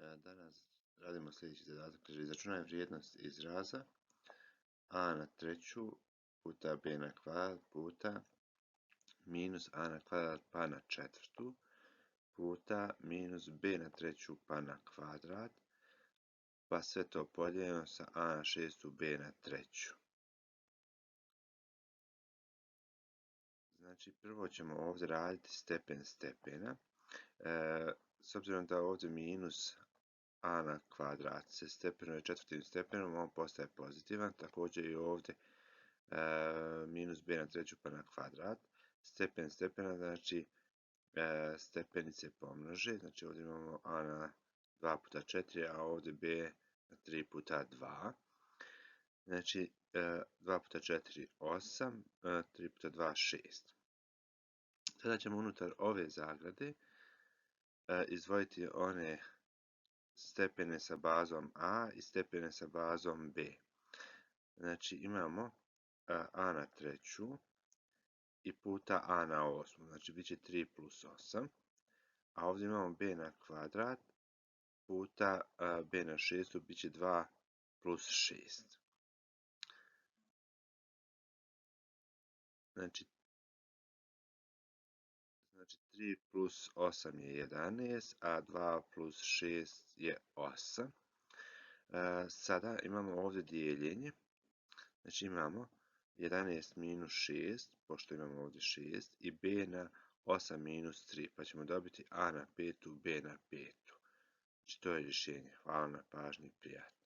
Danas radimo sljedeći zadatak. Izračunaj vrijednost izraza a na treću puta b na kvadrat puta minus a na kvadrat pa na četvrtu puta minus b na treću pa na kvadrat, pa sve to podijeljeno sa a na šestu b na treću. Znači, prvo ćemo ovdje raditi stepen stepena. S obzirom da ovdje minus a na kvadrat se stepenuje četvrtim stepenom, on postaje pozitivan. Također i ovdje minus b na treću pa na kvadrat. Stepen stepena znači stepenice pomnože. Znači ovdje imamo a na 2 puta 4, a ovdje b na 3 puta 2. Znači 2 puta 4 8, 3 puta 2 6. Sada ćemo unutar ove zagrade izdvojiti one stepene sa bazom a i stepene sa bazom b. Znači imamo a na treću i puta a na osmu, znači bit će 3 plus 8. A ovdje imamo b na kvadrat puta b na šestu, bit će 2 plus 6. Znači 3 plus 8 je 11, a 2 plus 6 je 8. Sada imamo ovdje dijeljenje. Znači imamo 11 minus 6, pošto imamo ovdje 6, i b na 8 minus 3, pa ćemo dobiti a na petu, b na petu. Znači to je rješenje. Hvala na pažnji, prijatno.